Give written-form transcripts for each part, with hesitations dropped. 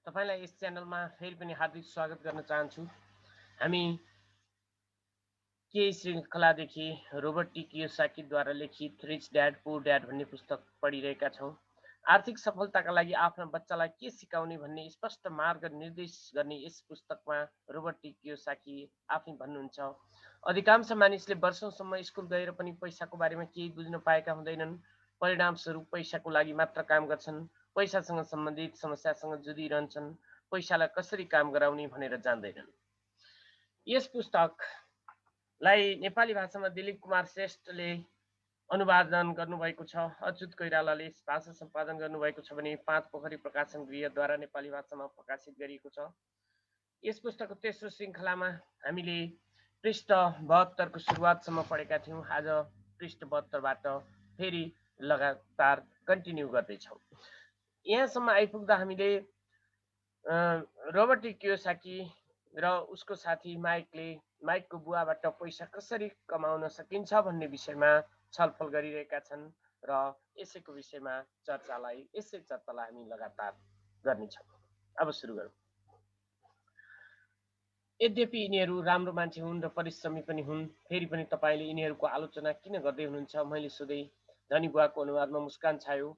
तपाईलाई यस च्यानलमा फेरि पनि हार्दिक स्वागत गर्न चाहन्छु। हामी केही श्रृङ्खलादेखि रोबर्ट टी कियोसाकीद्वारा लिखित रिच ड्याड पुअर ड्याड भन्ने पुस्तक पढिरहेका छौँ। आर्थिक सफलताका लागि आफ्ना बच्चालाई के सिकाउने भन्ने स्पष्ट मार्ग निर्देश गर्ने यस पुस्तकमा रोबर्ट टी कियोसाकी आफै भन्नुहुन्छ, अधिकांश मानिसले वर्षौंसम्म स्कुल गएर पनि पैसाको बारेमा केही बुझ्न पाएका हुँदैनन्। परिणामस्वरूप पैसाको लागि मात्र काम गर्छन्, पैसासँग सम्बन्धित समस्यासँग जुधिरहन्छन्, पैसालाई कसरी काम गराउने भनेर जान्दैनन्। यस पुस्तकलाई नेपाली भाषामा दिलीप कुमार श्रेष्ठले अनुवादन गर्नुभएको छ। अच्युत कोइरालाले भाषा सम्पादन गर्नुभएको छ भने पाँच पोखरी प्रकाशन गृहद्वारा नेपाली भाषामा प्रकाशित गरिएको छ। यस पुस्तकको तेस्रो श्रृङ्खलामा हामीले पृष्ठ 72 को सुरुवातसम्म पढेका थियौँ। आज पृष्ठ 72बाट फेरि लगातार कन्टिन्यू गर्दैछौँ। यहाँसम्म आइपुग्दा हामीले रोबर्ट टी कियोसाकी र उसको साथी माइकको बुवाबाट पैसा कसरी कमाउन सकिन्छ भन्ने विषयमा छलफल गरिरहेका छन् र यसैको विषयमा चर्चालाई हामी लगातार गर्नेछौँ। अब सुरु गरौँ। यद्यपि यिनीहरू राम्रो मान्छे हुन् र परिश्रमी पनि हुन्, फेरि पनि तपाईँले यिनीहरूको आलोचना किन गर्दै हुनुहुन्छ? मैले सोधेँ। धनी बुवाको अनुहारमा मुस्कान छायो।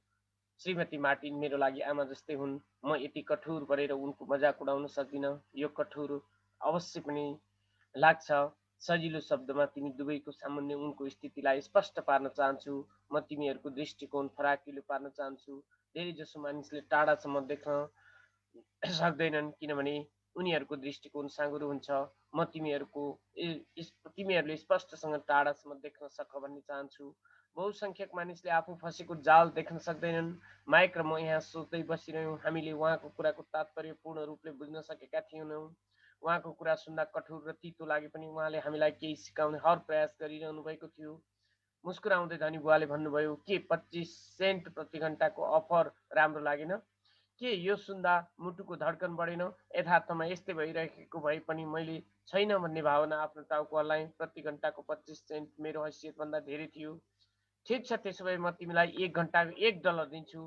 श्रीमती मार्टिन मेरो लागि आमा जस्तै हुन्। म यति कठोर परेर उनको मजाक उडाउन सक्दिनँ। यो कठोर अवश्य पनि लाग्छ। सजिलो शब्दमा तिमी दुवैको सामुन्ने उनको स्थितिलाई स्पष्ट पार्न चाहन्छु। म तिमीहरूको दृष्टिकोण फराकिलो पार्न चाहन्छु। धेरैजसो मानिसले टाढासम्म देख्न सक्दैनन् किनभने उनीहरूको दृष्टिकोण साँघुरो हुन्छ। म तिमीहरूले स्पष्टसँग टाढासम्म देख्न सक भन्ने चाहन्छु। बहुसङ्ख्यक मानिसले आफू फँसेको जाल देख्न सक्दैनन्। माइक र म यहाँ सोच्दै बसिरह्यौँ। हामीले उहाँको कुराको तात्पर्य पूर्ण रूपले बुझ्न सकेका थिएनौँ। उहाँको कुरा सुन्दा कठोर र तितो लागे पनि उहाँले हामीलाई केही सिकाउने हर प्रयास गरिरहनु भएको थियो। मुस्कुराउँदै धनी बुवाले भन्नुभयो, के 25 सेन्ट प्रति घण्टाको अफर राम्रो लागेन? के यो सुन्दा मुटुको धड्कन बढेन? यथार्थमा यस्तै भइरहेको भए पनि मैले छैन भन्ने भावना आफ्नो टाउको हल्लाएँ। प्रति घण्टाको 25 सेन्ट मेरो हैसियतभन्दा धेरै थियो। ठिक छ, त्यसो भए म तिमीलाई 1 घण्टाको $1 दिन्छु।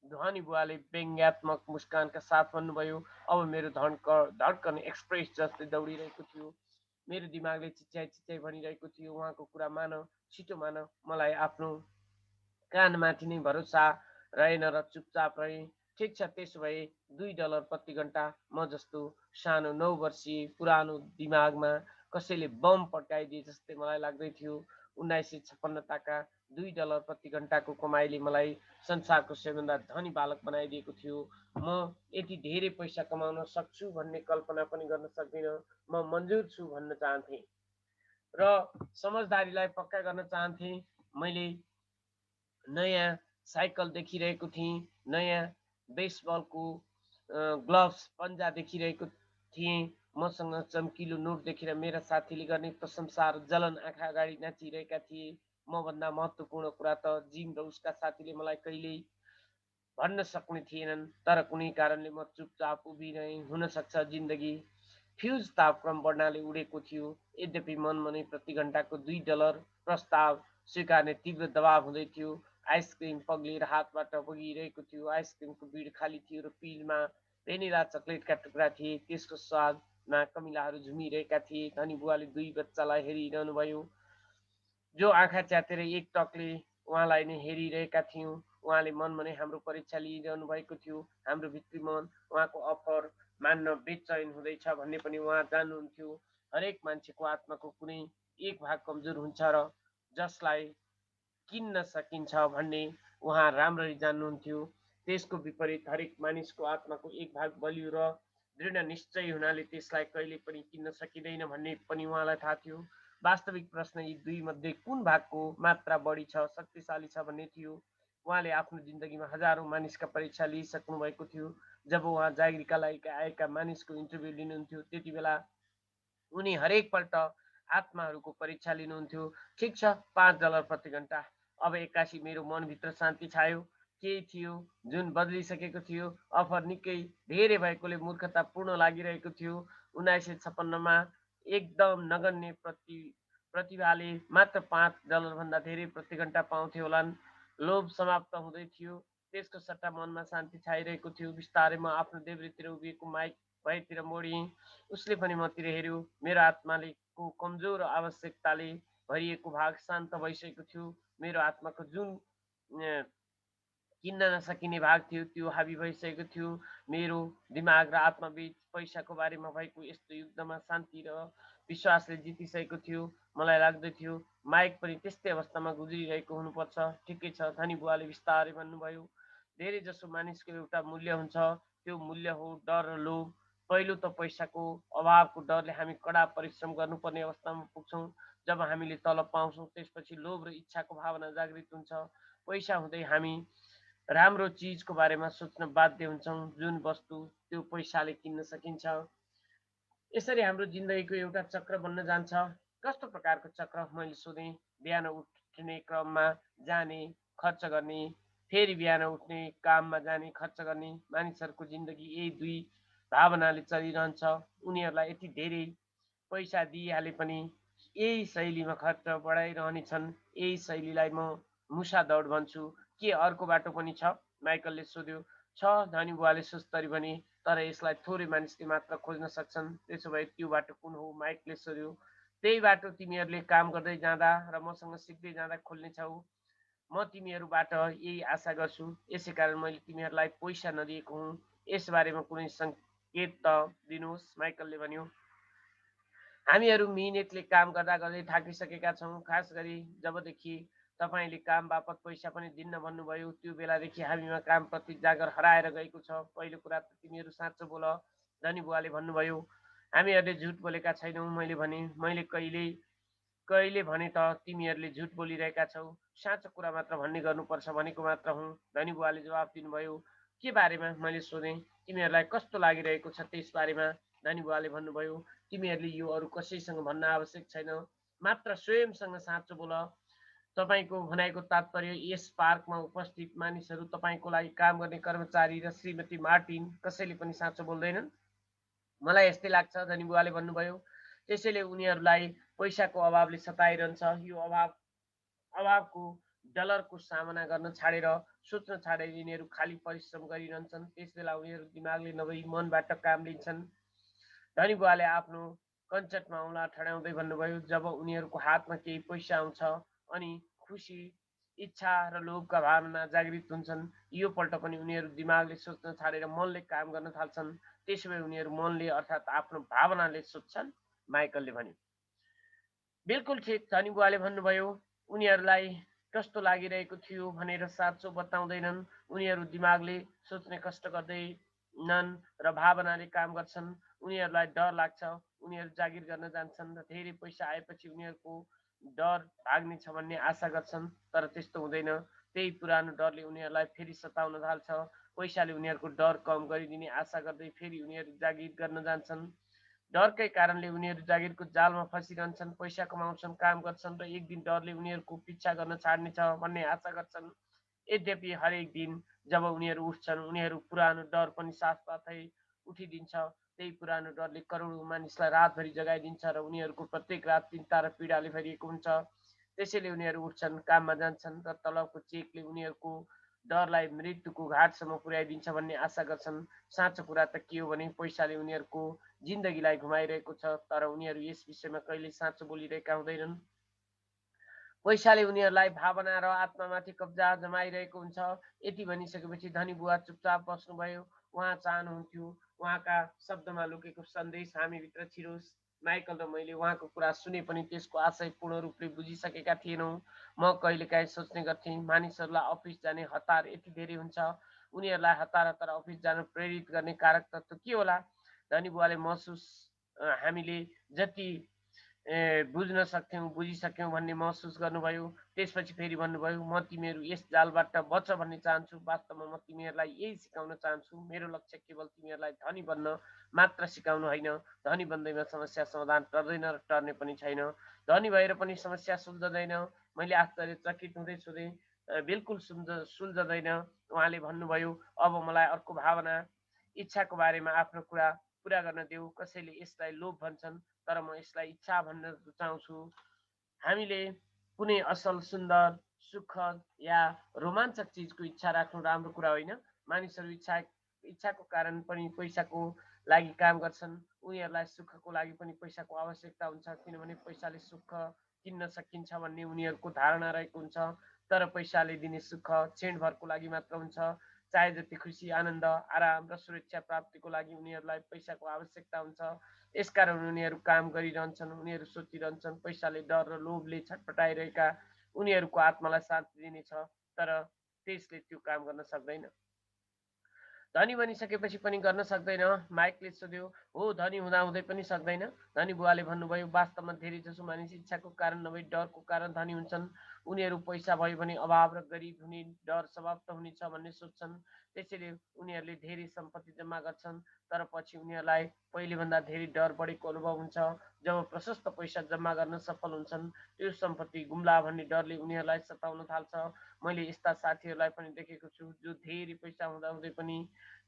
धनी बुवाले व्यङ्ग्यात्मक मुस्कानका साथ भन्नुभयो। अब मेरो धड्कन एक्सप्रेस जस्तै दौडिरहेको थियो। मेरो दिमागले चिच्याइ भनिरहेको थियो, उहाँको कुरा मान, छिटो मान। मलाई आफ्नो कानमाथि नै भरोसा रहेन र चुपचाप रहे। ठिक छ, त्यसो भए $2 प्रति घण्टा। म जस्तो सानो 9 वर्षीय पुरानो दिमागमा कसैले बम पड्काइदिए जस्तै मलाई लाग्दै थियो। 1956 $2 प्रति घण्टाको कमाइले मलाई संसारको सबैभन्दा धनी बालक बनाइदिएको थियो। म यति धेरै पैसा कमाउन सक्छु भन्ने कल्पना पनि गर्न सक्दिनँ। म मन्जुर छु भन्न चाहन्थे र समझदारीलाई पक्का गर्न चाहन्थे। मैले नयाँ साइकल देखिरहेको थिएँ, नयाँ बेसबलको ग्लभ्स पन्जा देखिरहेको थिएँ। मसँग चम्किलो नोट देखेर मेरा साथीले गर्ने प्रशंसा र जलन आँखा अगाडि नाचिरहेका थिए। मभन्दा महत्त्वपूर्ण कुरा त जिम र उसका साथीले मलाई कहिल्यै भन्न सक्ने थिएनन्। तर कुनै कारणले म चुपचाप उभिरहेँ। हुन सक्छ जिन्दगी फ्युज तापक्रम बढ्नाले उडेको थियो। यद्यपि मनमनै प्रति घण्टाको $2 प्रस्ताव स्वीकार्ने तीव्र दबाव हुँदै थियो। आइसक्रिम पग्लिएर हातबाट बगिरहेको थियो। आइसक्रिमको बिड खाली थियो र पिलमा भेनिला चकलेटका टुक्रा थिए। त्यसको स्वादमा कमिलाहरू झुमिरहेका थिए। धनी बुवाले दुई बच्चालाई हेरिरहनुभयो, जो आँखा च्यातेर एक टकले उहाँलाई नै हेरिरहेका थियौँ। उहाँले मनमनै हाम्रो परीक्षा लिइरहनु भएको थियो। हाम्रो भित्री मन उहाँको अफर मान्न बेचैन हुँदैछ भन्ने पनि उहाँ जान्नुहुन्थ्यो। हरेक मान्छेको आत्माको कुनै एक भाग कमजोर हुन्छ र जसलाई किन्न सकिन्छ भन्ने उहाँ राम्ररी जान्नुहुन्थ्यो। त्यसको विपरीत हरेक मानिसको आत्माको एक भाग बलियो र दृढ निश्चय हुनाले त्यसलाई कहिले पनि किन्न सकिँदैन भन्ने पनि उहाँलाई थाहा थियो। वास्तविक प्रश्न यी दुई मध्ये कुन भागको मात्रा बढी छ, शक्तिशाली छ भन्ने थियो। उहाँले आफ्नो जिन्दगीमा हजारौं मानिसका परीक्षा लिइसक्नु भएको थियो। जब उहाँ जागिरका लागि आएका मानिसको इन्टरभ्यू लिनुहुन्थ्यो, त्यति बेला उनी हरेकपल्ट आत्माहरूको परीक्षा लिनुहुन्थ्यो। ठिक छ, $5 प्रति घण्टा। अब एक्कासी मेरो मनभित्र शान्ति छायो। केही थियो जुन बदलिसकेको थियो। अफर निकै धेरै भएकोले मूर्खतापूर्ण लागिरहेको थियो। 1956मा एकदम नगण्य प्रतिभाले मात्र $5 भन्दा धेरै प्रति घण्टा पाउँथे होलान्। लोभ समाप्त हुँदै थियो। त्यसको सट्टा मनमा शान्ति छाइरहेको थियो। बिस्तारै म आफ्नो देब्रेतिर उभिएको माइक भएतिर मोडेँ। उसले पनि मतिर हेऱ्यो। मेरो आत्माले को कमजोर आवश्यकताले भरिएको भाग शान्त भइसकेको थियो। मेरो आत्माको जुन किन्न नसकिने भाग थियो त्यो हाबी भइसकेको थियो। मेरो दिमाग र आत्माबीच पैसाको बारेमा भएको यस्तो युद्धमा शान्ति र विश्वासले जितिसकेको थियो। मलाई लाग्दथ्यो माइक पनि त्यस्तै अवस्थामा गुज्रिरहेको हुनुपर्छ। ठिकै छ, धनी बुवाले बिस्तारै भन्नुभयो। धेरै जसो मानिसको एउटा मूल्य हुन्छ, त्यो मूल्य हो डर र लोभ। पहिलो त पैसाको अभावको डरले हामी कडा परिश्रम गर्नुपर्ने अवस्थामा पुग्छौँ। जब हामीले तलब पाउँछौँ त्यसपछि लोभ र इच्छाको भावना जागृत हुन्छ। पैसा हुँदै हामी राम्रो चिजको बारेमा सोच्न बाध्य हुन्छौँ, जुन वस्तु त्यो पैसाले किन्न सकिन्छ। यसरी हाम्रो जिन्दगीको एउटा चक्र बन्न जान्छ। कस्तो प्रकारको चक्र, मैले सोधेँ। बिहान उठ्ने क्रममा जाने, खर्च गर्ने, फेरि बिहान उठ्ने, काममा जाने, खर्च गर्ने। मानिसहरूको जिन्दगी यही दुई भावनाले चलिरहन्छ। उनीहरूलाई यति धेरै पैसा दिइहाले पनि यही शैलीमा खर्च बढाइरहनेछन्। यही शैलीलाई म मुसा दौड भन्छु। के अर्को बाटो पनि छ? माइकलले सोध्यो। छ, धनी बुवाले सुस्तरी भने, तर यसलाई थोरै मानिसले मात्र खोज्न सक्छन्। त्यसो भए त्यो बाटो कुन हो? माइकले सोध्यो। त्यही बाटो तिमीहरूले काम गर्दै जाँदा र मसँग सिक्दै जाँदा खोल्नेछौ। म तिमीहरूबाट यही आशा गर्छु। यसै कारण मैले तिमीहरूलाई पैसा नदिएको हुँ। यसबारेमा कुनै सङ्केत त दिनुहोस्, माइकलले भन्यो। हामीहरू मिहिनेतले काम गर्दा गर्दै थाकिसकेका छौँ, खास गरी जबदेखि तपाईँले काम बापत पैसा पनि दिन्न भन्नुभयो त्यो बेलादेखि हामीमा कामप्रति जागर हराएर गएको छ। पहिलो कुरा त तिमीहरू साँचो बोल, धनी बुवाले भन्नुभयो। हामीहरूले झुट बोलेका छैनौँ, मैले भने। मैले कहिले भने त तिमीहरूले झुट बोलिरहेका छौ। साँचो कुरा मात्र भन्ने गर्नुपर्छ भनेको मात्र हुँ, धनी बुवाले जवाफ दिनुभयो। के बारेमा? मैले सोधेँ। तिमीहरूलाई कस्तो लागिरहेको छ त्यस बारेमा, धनी बुवाले भन्नुभयो। तिमीहरूले यो अरू कसैसँग भन्न आवश्यक छैन, मात्र स्वयंसँग साँचो बोल। तपाईँको भनाइको तात्पर्य यस पार्कमा उपस्थित मानिसहरू, तपाईँको लागि काम गर्ने कर्मचारी र श्रीमती मार्टिन कसैले पनि साँचो बोल्दैनन्? मलाई यस्तै लाग्छ, धनी बुवाले भन्नुभयो। त्यसैले उनीहरूलाई पैसाको अभावले सताइरहन्छ। यो अभावको डलरको सामना गर्न छाडेर, सोच्न छाडेर यिनीहरू खाली परिश्रम गरिरहन्छन्। त्यसबेला उनीहरू दिमागले नभई मनबाट काम लिन्छन्। धनी बुवाले आफ्नो कञ्चटमा औँला ठड्याउँदै भन्नुभयो। जब उनीहरूको हातमा केही पैसा आउँछ अनि खुसी, इच्छा र लोभका भावना जागृत हुन्छन्। यो पल्ट पनि उनीहरू दिमागले सोच्न छाडेर मनले काम गर्न थाल्छन्। त्यसो भए उनीहरू मनले अर्थात् आफ्नो भावनाले सोच्छन्, माइकलले भन्यो। बिल्कुल ठिक, धनी बुवाले भन्नुभयो। उनीहरूलाई कस्तो लागिरहेको थियो भनेर साँचो बताउँदैनन्। उनीहरू दिमागले सोच्ने कष्ट गर्दैनन् र भावनाले काम गर्छन्। उनीहरूलाई डर लाग्छ, उनीहरू जागिर गर्न जान्छन् र धेरै पैसा आएपछि उनीहरूको डर भाग्नेछ भन्ने आशा गर्छन्, तर त्यस्तो हुँदैन। त्यही पुरानो डरले उनीहरूलाई फेरि सताउन थाल्छ। पैसाले उनीहरूको डर कम गरिदिने आशा गर्दै फेरि उनीहरू जागिर गर्न जान्छन्। डरकै कारणले उनीहरू जागिरको जालमा फसिरहन्छन्। पैसा कमाउँछन्, काम गर्छन् र एक दिन डरले उनीहरूको पिच्छा गर्न छाड्नेछ भन्ने आशा गर्छन्। यद्यपि हरेक दिन जब उनीहरू उठ्छन्, उनीहरू पुरानो डर पनि साथसाथै उठिदिन्छ। त्यही पुरानो डरले करोडौँ मानिसलाई रातभरि जगाइदिन्छ र उनीहरूको प्रत्येक रात चिन्ता र पीडाले भरिएको हुन्छ। त्यसैले उनीहरू उठ्छन्, काममा जान्छन् र तलबको चेकले उनीहरूको डरलाई मृत्युको घाटसम्म पुर्याइदिन्छ भन्ने आशा गर्छन्। साँचो कुरा त के हो भने पैसाले उनीहरूको जिन्दगीलाई घुमाइरहेको छ, तर उनीहरू यस विषयमा कहिल्यै साँचो बोलिरहेका हुँदैनन्। पैसाले उनीहरूलाई भावना र आत्मामाथि कब्जा जमाइरहेको हुन्छ। यति भनिसकेपछि धनी बुवा चुपचाप बस्नुभयो। उहाँ चाहनुहुन्थ्यो उहाँका शब्दमा लुकेको सन्देश हामीभित्र छिरोस्। माइकल र मैले उहाँको कुरा सुने पनि त्यसको आशय पूर्ण रूपले बुझिसकेका थिएनौँ। म कहिलेकाहीँ सोच्ने गर्थेँ, मानिसहरूलाई अफिस जाने हतार यति धेरै हुन्छ, उनीहरूलाई हतार हतार अफिस जान प्रेरित गर्ने कारक तत्त्व के होला? धनी बुवाले हामीले जति बुझ्न सक्थ्यौँ, बुझिसक्यौँ भन्ने महसुस गर्नुभयो। त्यसपछि फेरि भन्नुभयो, म तिमीहरू यस जालबाट बच भन्ने चाहन्छु। वास्तवमा म तिमीहरूलाई यही सिकाउन चाहन्छु। मेरो लक्ष्य केवल तिमीहरूलाई धनी बन्न मात्र सिकाउनु होइन। धनी बन्दैमा समस्या समाधान टर्दैन र टर्ने पनि छैन। धनी भएर पनि समस्या सुल्झँदैन। मैले आश्चर्यचकित हुँदै सोधेँ, बिल्कुल सुल्झँदैन। उहाँले भन्नुभयो, अब मलाई अर्को भावना, इच्छाको बारेमा आफ्नो कुरा पुरा गर्न देऊ। कसैले यसलाई लोभ भन्छन्, तर म यसलाई इच्छा भन्न रुचाउँछु। हामीले कुनै असल, सुन्दर, सुखद या रोमाञ्चक चिजको इच्छा राख्नु राम्रो कुरा होइन। मानिसहरू इच्छाको कारण पनि पैसाको लागि काम गर्छन्। उनीहरूलाई सुखको लागि पनि पैसाको आवश्यकता हुन्छ, किनभने पैसाले सुख किन्न सकिन्छ भन्ने उनीहरूको धारणा रहेको हुन्छ। तर पैसाले दिने सुख क्षणभरको लागि मात्र हुन्छ। चाहे जति खुसी, आनन्द, आराम र सुरक्षा प्राप्तिको लागि उनीहरूलाई पैसाको आवश्यकता हुन्छ। यसकारण उनीहरू काम गरिरहन्छन्, उनीहरू सोचिरहन्छन्। पैसाले डर र लोभले छटपटाइरहेका उनीहरूको आत्मालाई शान्ति दिनेछ, तर त्यसले त्यो काम गर्न सक्दैन। धनी बनिसकेपछि पनि गर्न सक्दैन? माइकले सोध्यो। हो, धनी हुँदाहुँदै पनि सक्दैन। धनी बुवाले भन्नुभयो, वास्तवमा धेरै जसो मानिस इच्छाको कारण नभई डरको कारण धनी हुन्छन्। उनीहरू पैसा भयो भने अभाव र गरिब हुने डर समाप्त हुनेछ भन्ने सोच्छन्। त्यसैले उनीहरूले धेरै सम्पत्ति जम्मा गर्छन्, तर पछि उनीहरूलाई पहिलेभन्दा धेरै डर बढेको अनुभव हुन्छ। जब प्रशस्त पैसा जम्मा गर्न सफल हुन्छन्, त्यो सम्पत्ति गुम्ला भन्ने डरले उनीहरूलाई सताउन थाल्छ। मैले यस्ता साथीहरूलाई पनि देखेको छु जो धेरै पैसा हुँदाहुँदै पनि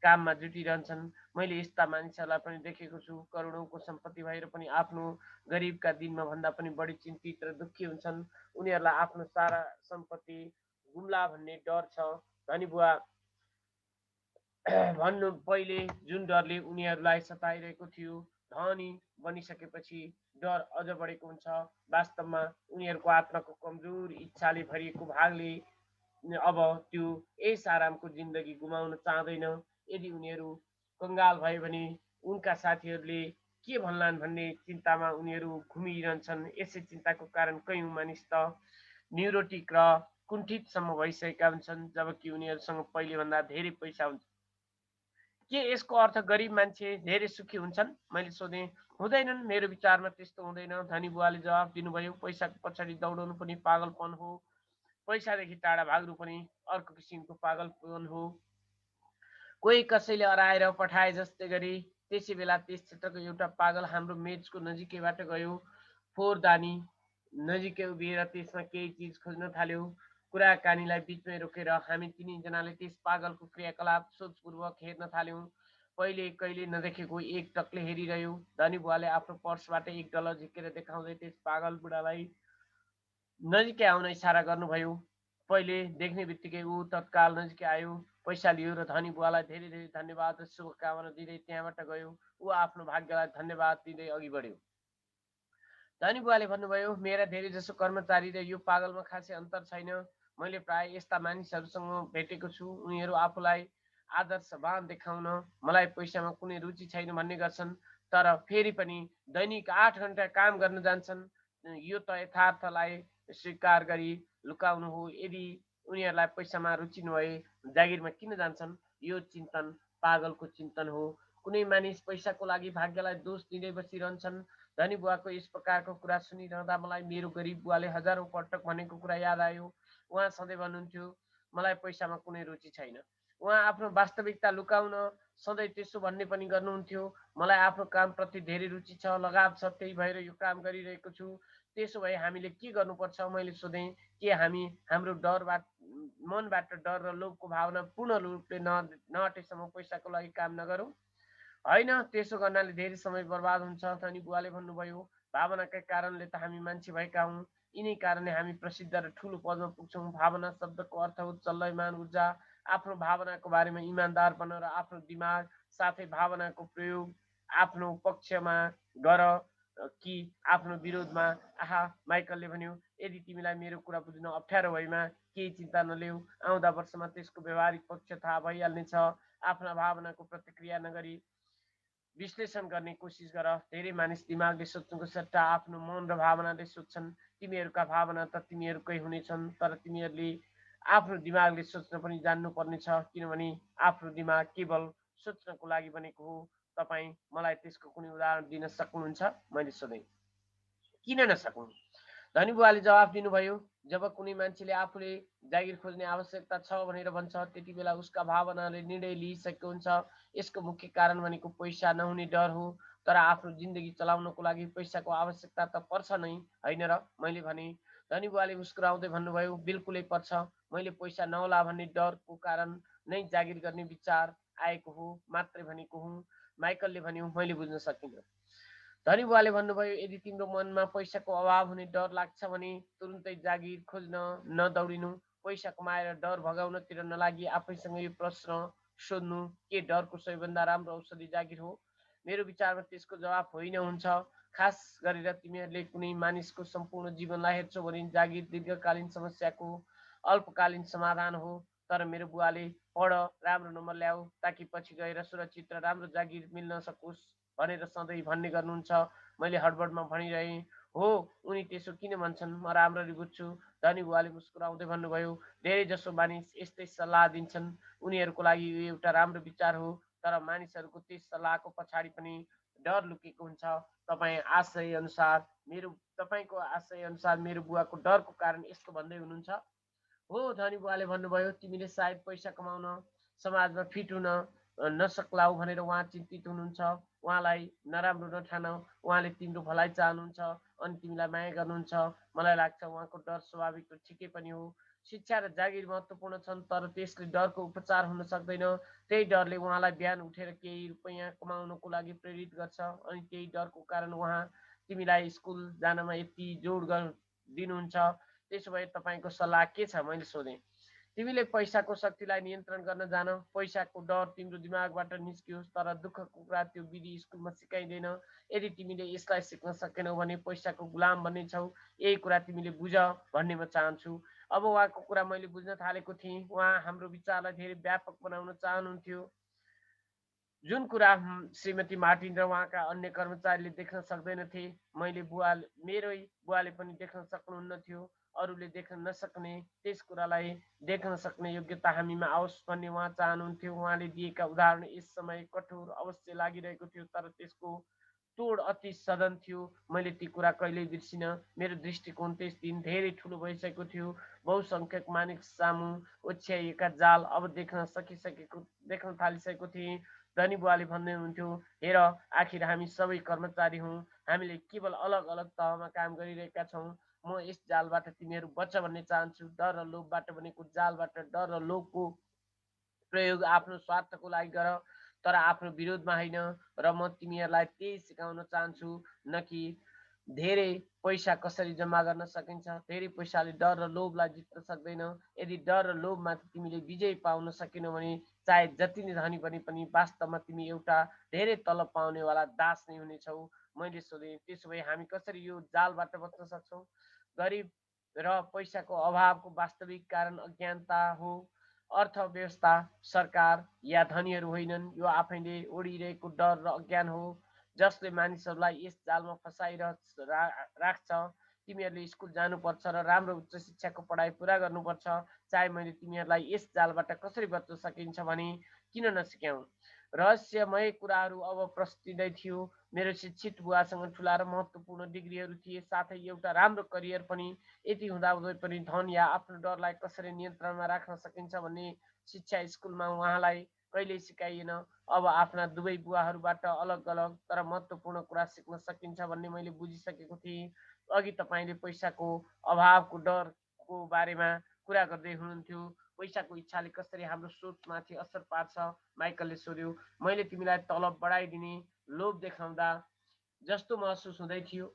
काममा जुटिरहन्छन्। मैले यस्ता मानिसहरूलाई पनि देखेको छु करोडौँको सम्पत्ति भएर पनि आफ्नो गरिबका दिनमा भन्दा पनि बढी चिन्तित र दुःखी हुन्छन्। उनीहरूलाई आफ्नो सारा सम्पत्ति गुम्ला भन्ने डर छ। धनी बुवा भन्नु पहिले जुन डरले उनीहरूलाई सताइरहेको थियो, धनी बनिसकेपछि डर अझ बढेको हुन्छ। वास्तवमा उनीहरूको आत्माको कमजोर इच्छाले भरिएको भागले अब त्यो यस आरामको जिन्दगी गुमाउन चाहँदैन। यदि उनीहरू कङ्गाल भयो भने उनका साथीहरूले के भन्लान् भन्ने चिन्तामा उनीहरू घुमिरहन्छन्। यसै चिन्ताको कारण कयौँ मानिस त न्युरोटिक र कुण्ठितसम्म भइसकेका हुन्छन्, जबकि उनीहरूसँग पहिलेभन्दा धेरै पैसा हुन्छ। के यसको अर्थ गरिब मान्छे धेरै सुखी हुन्छन्? मैले सोधेँ। हुँदैनन्, मेरो विचारमा त्यस्तो हुँदैन, धनी बुवाले जवाफ दिनुभयो। पैसाको पछाडि दौडनु पनि पागलपन हो। पैसादेखि टाढा भाग्नु पनि अर्को किसिमको पागलपन हो। कोही कसैले अराएर पठाए जस्तै गरी त्यसै बेला त्यस क्षेत्रको एउटा पागल हाम्रो मेजको नजिकैबाट गयो। फोहोरदानी नजिकै उभिएर त्यसमा केही चिज खोज्न थाल्यो। कुराकानीलाई बिचमै रोकेर हामी तिनैजनाले त्यस पागलको क्रियाकलाप सोचपूर्वक हेर्न थाल्यौँ। पहिले कहिले नदेखेको एक टकले हेरिरह्यो। धनी बुवाले आफ्नो पर्सबाट $1 झिकेर देखाउँदै त्यस पागल बुढालाई नजिकै आउन इसारा गर्नुभयो। पहिले देख्ने बित्तिकै ऊ तत्काल नजिकै आयो, पैसा लियो र धनी बुवालाई धेरै धेरै धन्यवाद र शुभकामना दिँदै त्यहाँबाट गयो। ऊ आफ्नो भाग्यलाई धन्यवाद दिँदै अघि बढ्यो। धनी बुवाले भन्नुभयो, मेरा धेरै जसो कर्मचारी र यो पागलमा खासै अन्तर छैन। मैले प्राय यस्ता मानिसहरूसँग भेटेको छु। उनीहरू आफूलाई आदर्शवान देखाउन मलाई पैसामा कुनै रुचि छैन भन्ने गर्छन्, तर फेरि पनि दैनिक 8 घन्टा काम गर्न जान्छन्। यो त यथार्थलाई स्वीकार गरी लुकाउनु हो। यदि उनीहरूलाई पैसामा रुचि नभए जागिरमा किन जान्छन्? यो चिन्तन पागलको चिन्तन हो। कुनै मानिस पैसाको लागि भाग्यलाई दोष दिँदै बसिरहन्छन्। धनी बुवाको यस प्रकारको कुरा सुनिरहँदा मलाई मेरो गरिब बुवाले हजारौँ पटक भनेको कुरा याद आयो। उहाँ सधैँ भन्नुहुन्थ्यो, मलाई पैसामा कुनै रुचि छैन। उहाँ आफ्नो वास्तविकता लुकाउन सधैँ त्यसो भन्ने पनि गर्नुहुन्थ्यो। मलाई आफ्नो कामप्रति धेरै रुचि छ, लगाव छ, त्यही भएर यो काम गरिरहेको छु। त्यसो भए हामीले के गर्नुपर्छ? मैले सोधेँ। के हामी हाम्रो मनबाट डर र लोभको भावना पूर्ण रूपले नहटेसम्म पैसाको लागि काम नगरौँ? होइन, त्यसो गर्नाले धेरै समय बर्बाद हुन्छ। धनी बुवाले भन्नुभयो, भावनाकै कारणले त हामी मान्छे भएका हौँ। यिनै कारणले हामी प्रसिद्ध र ठुलो पदमा पुग्छौँ। भावना शब्दको अर्थ हो चल्लयमान ऊर्जा। आफ्नो भावनाको बारेमा इमान्दार बन र आफ्नो दिमाग साथै भावनाको प्रयोग आफ्नो पक्षमा गर कि आफ्नो विरोधमा। आहा, माइकलले भन्यो, यदि तिमीलाई मेरो कुरा बुझ्न अप्ठ्यारो भएमा केही चिन्ता नलेऊ, आउँदा वर्षमा त्यसको व्यवहारिक पक्ष थाहा भइहाल्नेछ। आफ्ना भावनाको प्रतिक्रिया नगरी विश्लेषण गर्ने कोसिस गर। धेरै मानिस दिमागले सोच्नुको सट्टा आफ्नो मन र भावनाले सोच्छन्। तिमीहरूका भावना त तिमीहरूकै हुनेछन्, तर तिमीहरूले आफ्नो दिमागले सोच्न पनि जान्नु पर्नेछ, किनभने आफ्नो दिमाग केवल सोच्नको लागि बनेको हो। तपाईँ मलाई त्यसको कुनै उदाहरण दिन सक्नुहुन्छ? मैले सोधेँ। किन नसक्नु? धनी बुवाले जवाफ दिनुभयो, जब कुनै मान्छेले आफूले जागिर खोज्ने आवश्यकता छ भनेर भन्छ, त्यति बेला उसका भावनाले निर्णय लिइसकेको हुन्छ। यसको मुख्य कारण भनेको पैसा नहुने डर हो। तर आफ्नो जिन्दगी चलाउनको लागि पैसाको आवश्यकता त पर्छ नै, होइन र? मैले भने। धनी बुवाले मुस्कुराउँदै भन्नुभयो, बिल्कुलै पर्छ। मैले पैसा नहोला भन्ने डरको कारण नै जागिर गर्ने विचार आएको हो मात्रै भनेको हुँ। माइकलले भन्यो, मैले बुझ्न सकिनँ। धनी बुवाले भन्नुभयो, यदि तिम्रो मनमा पैसाको अभाव हुने डर लाग्छ भने तुरुन्तै जागिर खोज्न नदौडिनु। पैसा कमाएर डर भगाउनतिर नलागी आफैसँग यो प्रश्न सोध्नु, के डरको सबैभन्दा राम्रो औषधि जागिर हो? मेरो विचारमा त्यसको जवाफ होइन हुन्छ। खास गरेर तिमीहरूले कुनै मानिसको सम्पूर्ण जीवनलाई हेर्छौ भने जागिर दीर्घकालीन समस्याको अल्पकालीन समाधान हो। तर मेरो बुवाले पढ, राम्रो नम्बर ल्याऊ, ताकि पछि गएर सुरक्षित र राम्रो जागिर मिल्न सकोस् भनेर सधैँ भन्ने गर्नुहुन्छ। मैले हडबडमा भनिरहेँ, हो, उनी त्यसो किन भन्छन्, म राम्ररी बुझ्छु। धनी बुवाले मुस्कुराउँदै भन्नुभयो, धेरै जसो मानिस यस्तै सल्लाह दिन्छन्। उनीहरूको लागि यो एउटा राम्रो विचार हो, तर मानिसहरूको त्यस सल्लाहको पछाडि पनि डर लुकेको हुन्छ। तपाईँको आशय अनुसार मेरो बुवाको डरको कारण यस्तो भन्दै हुनुहुन्छ? हो, धनी बुवाले भन्नुभयो, तिमीले सायद पैसा कमाउन, समाजमा फिट हुन नसक्लाऊ भनेर उहाँ चिन्तित हुनुहुन्छ। उहाँलाई नराम्रो नठान, उहाँले तिम्रो भलाइ चाहनुहुन्छ अनि तिमीलाई माया गर्नुहुन्छ। मलाई लाग्छ उहाँको डर स्वाभाविक र ठिकै पनि हो। शिक्षा र जागिर महत्त्वपूर्ण छन्, तर त्यसले डरको उपचार हुन सक्दैन। त्यही डरले उहाँलाई बिहान उठेर केही रुपैयाँ कमाउनको लागि प्रेरित गर्छ अनि त्यही डरको कारण उहाँ तिमीलाई स्कुल जानमा यति जोड दिनुहुन्छ। त्यसो भए तपाईँको सल्लाह के छ? मैले सोधेँ। तिमीले पैसाको शक्तिलाई नियन्त्रण गर्न जान। पैसाको डर तिम्रो दिमागबाट निस्कियोस्, तर दुःखको कुरा त्यो विधि स्कुलमा सिकाइँदैन। यदि तिमीले यसलाई सिक्न सकेनौ भने पैसाको गुलाम बन्नेछौ। यही कुरा तिमीले बुझ भन्ने म चाहन्छु। अब उहाँको कुरा मैले बुझ्न थालेको थिएँ। उहाँ हाम्रो विचारलाई धेरै व्यापक बनाउन चाहनुहुन्थ्यो, जुन कुरा श्रीमती मार्टिन र उहाँका अन्य कर्मचारीले देख्न सक्दैनथे। मेरै बुवाले पनि देख्न सक्नुहुन्न थियो। अरूले देख्न नसक्ने त्यस कुरालाई देख्न सक्ने योग्यता हामीमा आओस् भन्ने उहाँ चाहनुहुन्थ्यो। उहाँले दिएका उदाहरण यस समय कठोर अवश्य लागिरहेको थियो, तर त्यसको तोड अति सदन थियो। मैले ती कुरा कहिल्यै बिर्सिनँ। मेरो दृष्टिकोण त्यस दिन धेरै ठुलो भइसकेको थियो। बहुसङ्ख्यक मानिस सामु ओछ्याइएका जाल अब देख्न थालिसकेको थिएँ। धनी बुवाले भन्दै हुनुहुन्थ्यो, हेर, आखिर हामी सबै कर्मचारी हौँ। हामीले केवल अलग अलग तहमा काम गरिरहेका छौँ। म यस जालबाट तिमीहरू बच भन्ने चाहन्छु। डर र लोभबाट बनेको जालबाट डर र लोभको प्रयोग आफ्नो स्वार्थको लागि गर, तर आफ्नो विरोधमा होइन। र म तिमीहरूलाई त्यही सिकाउन चाहन्छु, न कि धेरै पैसा कसरी जम्मा गर्न सकिन्छ। धेरै पैसाले डर र लोभलाई जित्न सक्दैन। यदि डर र लोभमाथि तिमीले विजय पाउन सकेनौ भने चाहे जति नै धनी बने पनि वास्तवमा तिमी एउटा धेरै तलब पाउनेवाला दास नै हुनेछौ। मैले सोधेँ, त्यसो भए हामी कसरी यो जालबाट बच्न सक्छौँ? गरिब र पैसाको अभावको वास्तविक कारण अज्ञानता हो। अर्थव्यवस्था, सरकार या धनीहरू होइनन्। यो आफैले ओढिरहेको डर र अज्ञान हो जसले मानिसहरूलाई यस जालमा राख्छ। तिमीहरूले स्कुल जानुपर्छ र राम्रो उच्च शिक्षाको पढाइ पुरा गर्नुपर्छ। चाहे मैले तिमीहरूलाई यस जालबाट कसरी बच्न सकिन्छ भने किन नसिकाउँ? रहस्यमय कुराहरू अब प्रस्तिँदै थियो। मेरो शिक्षित बुवासँग ठुला र महत्त्वपूर्ण डिग्रीहरू थिए, साथै एउटा राम्रो करियर पनि। यति हुँदाहुँदै पनि धन या आफ्नो डरलाई कसरी नियन्त्रणमा राख्न सकिन्छ भन्ने शिक्षा स्कुलमा उहाँलाई कहिल्यै सिकाइएन। अब आफ्ना दुवै बुवाहरूबाट अलग अलग तर महत्त्वपूर्ण कुरा सिक्न सकिन्छ भन्ने मैले बुझिसकेको थिएँ। अघि तपाईँले पैसाको अभावको डरको बारेमा कुरा गर्दै हुनुहुन्थ्यो। पैसाको इच्छाले कसरी हाम्रो सोचमाथि असर पार्छ, माइकलले सोध्यो। मैले तिमीलाई तलब बढाइदिने लोभ देखाउँदा जस्तो महसुस हुँदै थियो।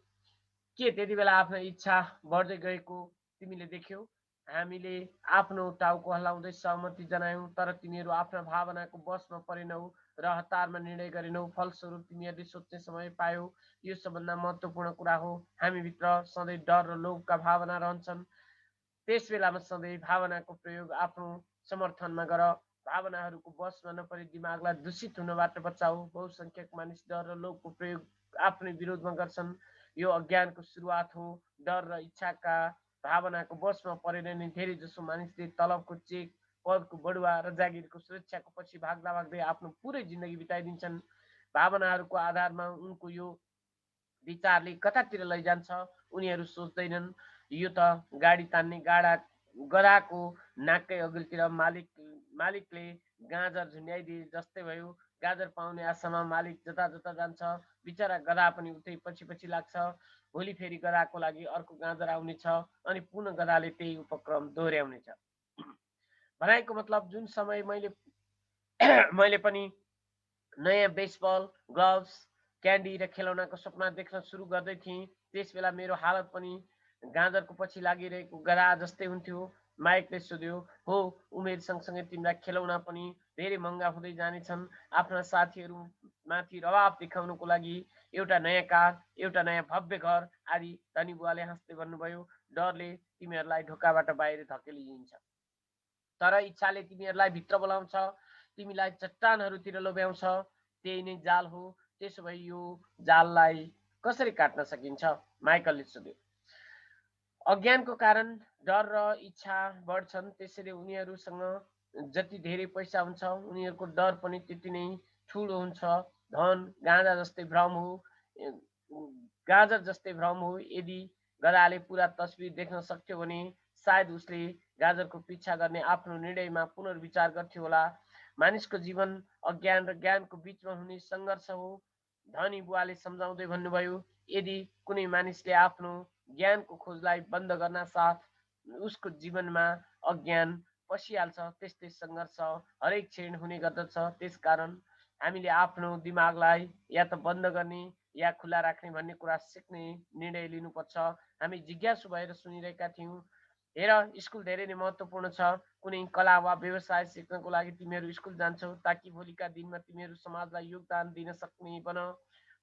के त्यति बेला आफ्नो इच्छा बढ्दै गएको तिमीले देख्यौ? हामीले आफ्नो टाउको हल्लाउँदै सहमति जनायौँ, तर तिमीहरू आफ्ना भावनाको वशमा परेनौ र हतारमा निर्णय गरेनौ। फलस्वरूप तिमीहरूले सोच्ने समय पायौ। यो सबभन्दा महत्त्वपूर्ण कुरा हो। हामीभित्र सधैँ डर र लोभका भावना रहन्छन्। त्यस बेलामा सधैँ भावनाको प्रयोग आफ्नो समर्थनमा गर। भावनाहरूको वशमा नपरी दिमागलाई दूषित हुनबाट बचाऊ। बहुसङ्ख्यक मानिस डर र लोभको प्रयोग आफ्नै विरोधमा गर्छन्। यो अज्ञानको सुरुवात हो। डर र इच्छाका भावनाको वशमा परेर नै धेरै जसो मानिसले तलबको चेक, पदको बढुवा र जागिरको सुरक्षाको पछि भाग्दा भाग्दै आफ्नो पुरै जिन्दगी बिताइदिन्छन्। भावनाहरूको आधारमा उनको यो विचारले कतातिर लैजान्छ उनीहरू सोच्दैनन्। यो त गाडी तान्ने गधाको नाककै अघिल्तिर मालिकले गाजर झुन्ड्याइदिए जस्तै भयो। गाजर पाउने आशामा मालिक जता जता जान्छ, बिचरा गधा पनि उतै पछि पछि लाग्छ। भोलि फेरि गधाको लागि अर्को गाजर आउनेछ अनि पुनः गधाले त्यही उपक्रम दोहोऱ्याउनेछ। भनाइको मतलब, जुन समय मैले पनि नयाँ बेसबल ग्लभ्स क्यान्डी र खेलौनाको सपना देख्न सुरु गर्दै थिएँ। त्यसबेला मेरो हालत पनि गाजरको पछि लागिरहेको गधा जस्तै हुन्थ्यो। माइकले सोध्यो, हो, उमेर सँगसँगै तिम्रा खेलौना पनि धेरै महँगा हुँदै जानेछन्। आफ्ना साथीहरूमाथि रवाब देखाउनको लागि एउटा नयाँ कार, एउटा नयाँ भव्य घर आदि। धनी बुवाले हाँस्दै भन्नुभयो, डरले तिमीहरूलाई ढोकाबाट बाहिर धकेलिदिन्छ, तर इच्छाले तिमीहरूलाई भित्र बोलाउँछ, तिमीलाई चट्टानहरूतिर लोभ्याउँछ। त्यही नै जाल हो। त्यसो भए यो जाललाई कसरी काट्न सकिन्छ? माइकलले सोध्यो। अज्ञानको कारण डर र इच्छा बढ्छन्, त्यसैले उनीहरूसँग जति धेरै पैसा हुन्छ उनीहरूको डर पनि त्यति नै ठुलो हुन्छ। धन गाँजा जस्तै भ्रम हो, गाजर जस्तै भ्रम हो। यदि गधाले पुरा तस्बिर देख्न सक्थ्यो भने सायद उसले गाजरको पिछा गर्ने आफ्नो निर्णयमा पुनर्विचार गर्थ्यो होला। मानिसको जीवन अज्ञान र ज्ञानको बिचमा हुने सङ्घर्ष हो। धनी बुवाले सम्झाउँदै भन्नुभयो, यदि कुनै मानिसले आफ्नो ज्ञानको खोजलाई बन्द गर्न साथ उसको जीवनमा अज्ञान पसिहाल्छ, त्यस्तै सङ्घर्ष हरेक क्षण हुने गर्दछ। त्यसकारण हामीले आफ्नो दिमागलाई या त बन्द गर्ने या खुला राख्ने भन्ने कुरा सिक्ने निर्णय लिनुपर्छ। हामी जिज्ञासु भएर सुनिरहेका थियौँ। हेर, स्कुल धेरै नै महत्त्वपूर्ण छ। कुनै कला वा व्यवसाय सिक्नको लागि तिमीहरू स्कुल जान्छौ ताकि भोलिका दिनमा तिमीहरू समाजलाई योगदान दिन सक्ने बन।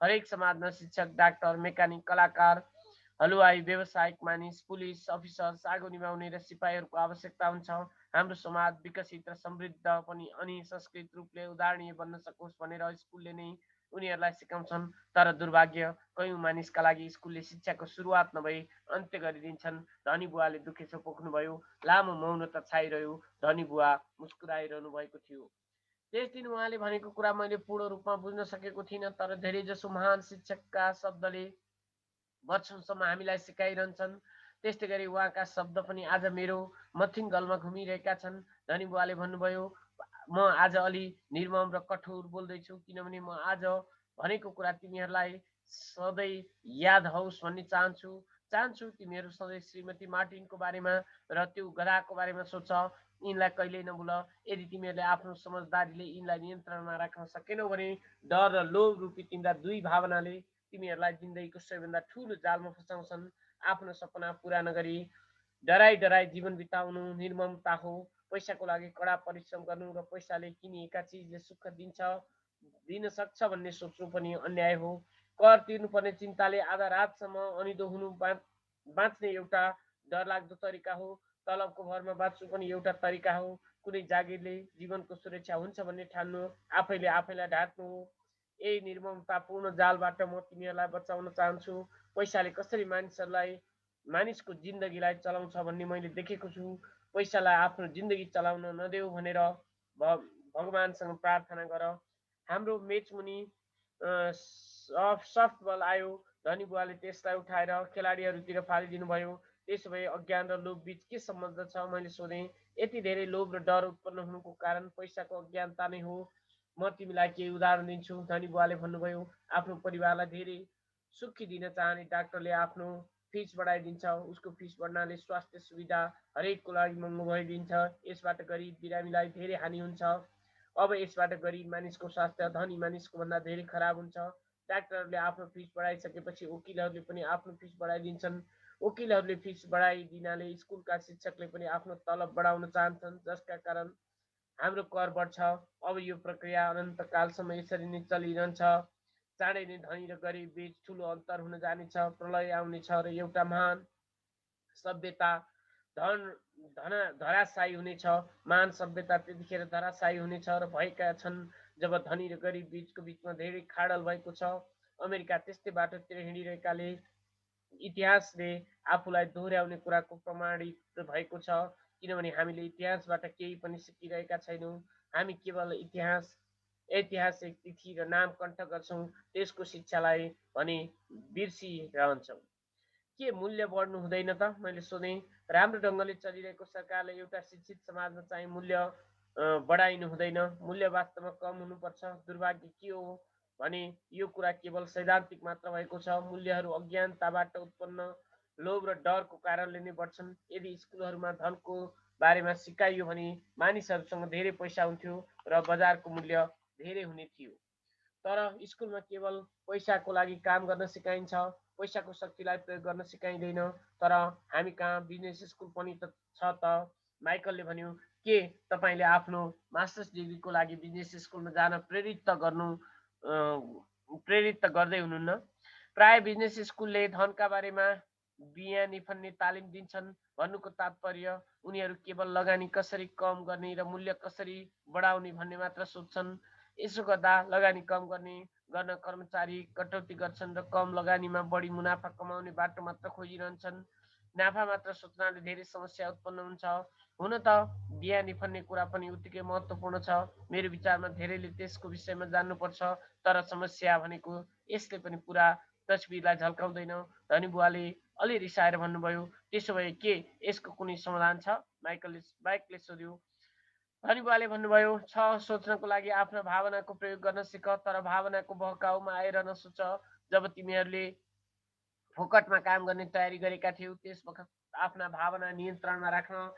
हरेक समाजमा शिक्षक, डाक्टर, मेकानिक, कलाकार, हलुवाई, व्यावसायिक मानिस, पुलिस अफिसर, आगो निभाउने र सिपाहीहरूको आवश्यकता हुन्छ। हाम्रो समाज विकसित र समृद्ध पनि अनि संस्कृत रूपले उदाहरणीय बन्न सकोस् भनेर स्कुलले नै उनीहरूलाई सिकाउँछन्। तर दुर्भाग्य, कयौँ मानिसका लागि स्कुलले शिक्षाको सुरुवात नभई अन्त्य गरिदिन्छन्। धनी बुवाले दुखेसो पोख्नुभयो। लामो मौनता छाइरह्यो। धनी बुवा मुस्कुराइरहनु भएको थियो। त्यस दिन उहाँले भनेको कुरा मैले पूर्ण रूपमा बुझ्न सकेको थिइनँ, तर धेरैजसो महान शिक्षकका शब्दले वर्षौँसम्म हामीलाई सिकाइरहन्छन्। त्यस्तै गरी उहाँका शब्द पनि आज मेरो मथिङगलमा घुमिरहेका छन्। धनी बुवाले भन्नुभयो, म आज अलि निर्मम र कठोर बोल्दैछु, किनभने म आज भनेको कुरा तिमीहरूलाई सधैँ याद होस् भन्ने चाहन्छु तिमीहरू सधैँ श्रीमती मार्टिनको बारेमा र त्यो गधाको बारेमा सोच। यिनलाई कहिल्यै नभुल। यदि तिमीहरूले आफ्नो समझदारीले यिनलाई नियन्त्रणमा राख्न सकेनौ भने डर र लोभ रूपी तिम्रा दुई भावनाले तिमीहरूलाई जिन्दगीको सबैभन्दा ठुलो जालमा फसाउँछन्। आफ्नो सपना पुरा नगरी डराई डराई जीवन बिताउनु निर्ममता हो। पैसाको लागि कडा परिश्रम गर्नु र पैसाले किनिएका चिजले सुख दिन सक्छ भन्ने सोच्नु पनि अन्याय हो। कर तिर्नुपर्ने चिन्ताले आधा रातसम्म अनिदो हुनु बाँच्ने एउटा डरलाग्दो तरिका हो। तलबको भरमा बाँच्नु पनि एउटा तरिका हो। कुनै जागिरले जीवनको सुरक्षा हुन्छ भन्ने ठान्नु आफैले आफैलाई ढाँट्नु हो। यही निर्ममतापूर्ण जालबाट म तिमीहरूलाई बचाउन चाहन्छु। पैसाले कसरी मानिसको जिन्दगीलाई चलाउँछ भन्ने मैले देखेको छु। पैसालाई आफ्नो जिन्दगी चलाउन नदेऊ भनेर भगवानसँग प्रार्थना गर। हाम्रो मेचमुनि सफ्ट बल आयो। धनी बुवाले त्यसलाई उठाएर खेलाडीहरूतिर फालिदिनुभयो। त्यसो भए अज्ञान र लोभ बीच के सम्बन्ध छ? मैले सोधेँ। यति धेरै लोभ र डर उत्पन्न हुनुको कारण पैसाको अज्ञानता नै हो। म तिमीलाई केही उदाहरण दिन्छु। धनी बुवाले भन्नुभयो, आफ्नो परिवारलाई धेरै सुखी दिन चाहने डाक्टरले आफ्नो फिस बढाइदिन्छ। उसको फिस बढ्नाले स्वास्थ्य सुविधा हरेकको लागि महँगो भइदिन्छ। यसबाट गरिब बिरामीलाई धेरै हानि हुन्छ। अब यसबाट गरिब मानिसको स्वास्थ्य धनी मानिसको भन्दा धेरै खराब हुन्छ। डाक्टरहरूले आफ्नो फिस बढाइसकेपछि वकिलहरूले पनि आफ्नो फिस बढाइदिन्छन्। वकिलहरूले फिस बढाइदिनाले स्कुलका शिक्षकले पनि आफ्नो तलब बढाउन चाहन्छन्, जसका कारण हाम्रो कर बढ्छ। अब यो प्रक्रिया अनन्तकालसम्म यसरी नै चलिरहन्छ। चाँडै नै धनी र गरिब बीच ठुलो अन्तर हुन जानेछ। प्रलय आउनेछ र एउटा महान सभ्यता धराशायी हुनेछ। महान सभ्यता त्यतिखेर धराशायी हुनेछ र भएका छन् जब धनी र गरिब बिचमा धेरै खाडल भएको छ। अमेरिका त्यस्तै बाटोतिर हिँडिरहेकाले इतिहासले आफूलाई दोहोऱ्याउने कुराको प्रमाणित भएको छ। किनभने हामीले इतिहासबाट केही पनि सिकिरहेका छैनौँ। हामी केवल ऐतिहासिक तिथि र नाम कण्ठ गर्छौँ, त्यसको शिक्षालाई भने बिर्सिरहन्छौँ। के मूल्य बढ्नु हुँदैन त? मैले सोधेँ। राम्रो ढङ्गले चलिरहेको सरकारले एउटा शिक्षित समाजमा चाहिँ मूल्य बढाइनु हुँदैन, मूल्य वास्तवमा कम हुनुपर्छ। दुर्भाग्य के हो भने यो कुरा केवल सैद्धान्तिक मात्र भएको छ। मूल्यहरू अज्ञानताबाट उत्पन्न लोभ र डरको कारणले नै बढ्छन्। यदि स्कुलहरूमा धनको बारेमा सिकाइयो भने मानिसहरूसँग धेरै पैसा हुन्थ्यो र बजारको मूल्य धेरै हुने थियो। तर स्कुलमा केवल पैसाको लागि काम गर्न सिकाइन्छ, पैसाको शक्तिलाई प्रयोग गर्न सिकाइँदैन। तर हामी कहाँ बिजनेस स्कुल पनि त छ त। माइकलले भन्यो, के तपाईँले आफ्नो मास्टर्स डिग्रीको लागि बिजनेस स्कुलमा जान प्रेरित त गर्दै हुनुहुन्न। प्राय बिजनेस स्कुलले धनका बारेमा बिहा निफन्ने तालिम दिन्छन्। भन्नुको तात्पर्य उनीहरू केवल लगानी कसरी कम गर्ने र मूल्य कसरी बढाउने भन्ने मात्र सोध्छन्। यसो गर्दा लगानी कम गर्न कर्मचारी कटौती गर्छन् र कम लगानीमा बढी मुनाफा कमाउने बाटो मात्र खोजिरहन्छन्। नाफा मात्र सोच्नाले धेरै समस्या उत्पन्न हुन्छ। हुन त बिहा निफन्ने कुरा पनि उत्तिकै महत्त्वपूर्ण छ। मेरो विचारमा धेरैले त्यसको विषयमा जान्नुपर्छ। तर समस्या भनेको यसले पनि पुरा तस्बिरलाई झल्काउँदैन। धनी बुवाले अलि रिसाएर भन्नुभयो, त्यसो भए के यसको कुनै समाधान छ? बाइकले सोध्यो। धनी बुवाले भन्नुभयो, छ, सोच्नको लागि आफ्नो भावनाको प्रयोग गर्न सिक, तर भावनाको बहकाउमा आएर नसोच। जब तिमीहरूले फोकटमा काम गर्ने तयारी गरेका थियौ, त्यस वखत आफ्ना भावना नियन्त्रणमा राख्न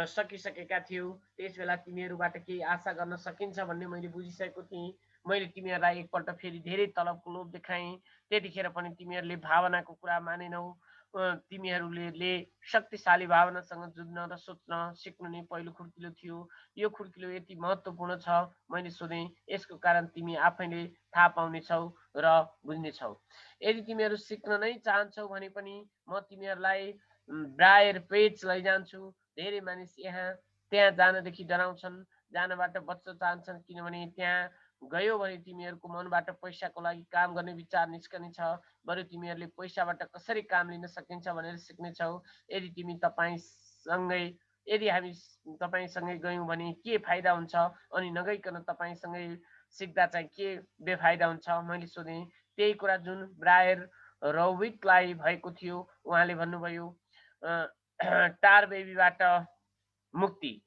सकिसकेका थियौ। त्यस बेला तिमीहरूबाट केही आशा गर्न सकिन्छ भन्ने मैले बुझिसकेको थिएँ। मैले तिमीहरूलाई एकपल्ट फेरि धेरै तलबको लोभ देखाएँ। त्यतिखेर पनि तिमीहरूले भावनाको कुरा मानेनौ। तिमीहरूले शक्तिशाली भावनासँग जुझ्न र सोच्न सिक्नु नै पहिलो खुड्किलो थियो। यो खुड्किलो यति महत्त्वपूर्ण छ। मैले सोधेँ, यसको कारण तिमी आफैले थाहा पाउनेछौ र बुझ्नेछौ। यदि तिमीहरू सिक्न नै चाहन्छौ भने पनि म तिमीहरूलाई ब्रायर पेज लैजान्छु। धेरै मानिस त्यहाँ जानदेखि डराउँछन्, जानबाट बच्न चाहन्छन्, किनभने त्यहाँ गयो भने तिमीहरूको मनबाट पैसाको लागि काम गर्ने विचार निस्कनेछ। बरु तिमीहरूले पैसाबाट कसरी काम लिन सकिन्छ भनेर सिक्नेछौ। यदि हामी तपाईँसँगै गयौँ भने के फाइदा हुन्छ, अनि नगइकन तपाईँसँगै सिक्दा चाहिँ के बेफाइदा हुन्छ? मैले सोधेँ। त्यही कुरा जुन ब्रायर रौविकलाई भएको थियो। उहाँले भन्नुभयो, टार बेबीबाट मुक्ति।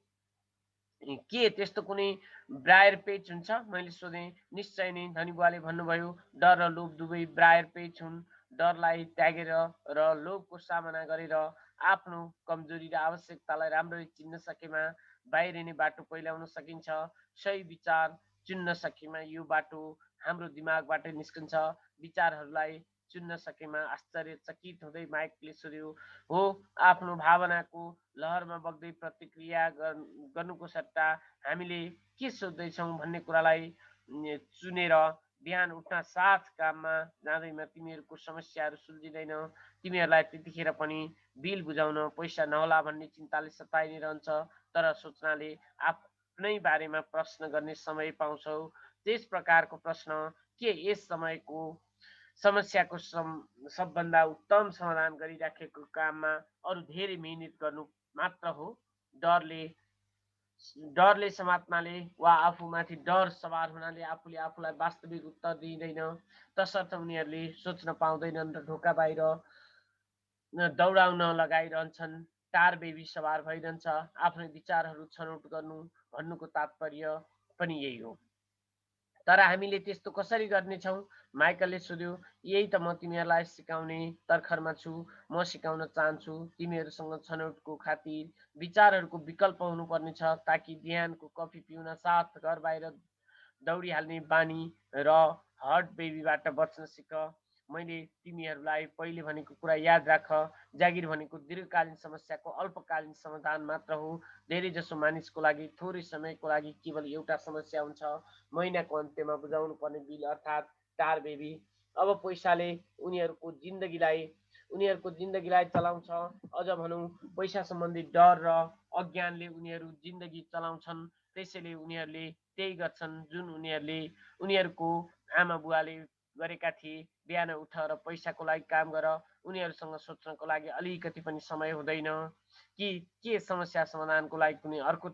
के त्यस्तो कुनै ब्रायर पेज हुन्छ? मैले सोधेँ। निश्चय नै, धनी बुवाले भन्नुभयो। डर र लोभ दुवै ब्रायर पेज हुन्। डरलाई त्यागेर र लोभको सामना गरेर आफ्नो कमजोरी र आवश्यकतालाई राम्ररी चिन्न सकेमा बाहिरिने बाटो पहिल्याउन सकिन्छ। सही विचार चुन्न सकेमा यो बाटो हाम्रो दिमागबाटै निस्कन्छ। विचारहरूलाई चुन्न सकेमा आश्चर्यचकित हुँदै माइकले सोध्यो, हो, आफ्नो भावनाको लहरमा बग्दै प्रतिक्रिया गर्नुको सट्टा हामीले के सोच्दैछौँ भन्ने कुरालाई चुनेर बिहान उठ्न साथ काममा जाँदैमा तिमीहरूको समस्याहरू सुल्झिँदैन। तिमीहरूलाई त्यतिखेर पनि बिल बुझाउन पैसा नहोला भन्ने चिन्ताले सताइ नै रहन्छ। तर सोच्नाले आफ्नै बारेमा प्रश्न गर्ने समय पाउँछौ। त्यस प्रकारको प्रश्न के यस समस्याको सबभन्दा उत्तम समाधान गरिराखेको काममा अरू धेरै मिहिनेत गर्नु मात्र हो। डरले समात्नाले वा आफूमाथि डर सवार हुनाले आफूले आफूलाई वास्तविक उत्तर दिइँदैन। तसर्थ उनीहरूले सोच्न पाउँदैनन् र ढोका बाहिर दौडाउन लगाइरहन्छन्। टार बेबी सवार भइरहन्छ। आफ्नै विचारहरू छनौट गर्नु भन्नुको तात्पर्य पनि यही हो। तर हामीले त्यस्तो कसरी गर्नेछौँ? माइकलले सोध्यो। यही त म तिमीहरूलाई सिकाउने तर्खरमा छु। म सिकाउन चाहन्छु तिमीहरूसँग छनौटको खातिर विचारहरूको विकल्प हुनुपर्नेछ, ताकि बिहानको कफी पिउन साथ घर बाहिर दौडिहाल्ने बानी र हर्ट बेबीबाट बच्न सिक। मैले तिमीहरूलाई पहिले भनेको कुरा याद राख। जागिर भनेको दीर्घकालीन समस्याको अल्पकालीन समाधान मात्र हो। धेरैजसो मानिसको लागि थोरै समयको लागि केवल एउटा समस्या हुन्छ, महिनाको अन्त्यमा बुझाउनु पर्ने बिल, अर्थात् टार बेबी। अब पैसाले उनीहरूको जिन्दगीलाई चलाउँछ। अझ भनौँ, पैसा सम्बन्धी डर र अज्ञानले उनीहरू जिन्दगी चलाउँछन्। त्यसैले उनीहरूले त्यही गर्छन् जुन उनीहरूको आमा बुवाले गरेका थिए। बिहान उठ र पैसाको लागि काम गर। उनीहरूसँग सोच्नको लागि अलिकति पनि समय हुँदैन कि के समस्या समाधानको लागि कुनै अर्को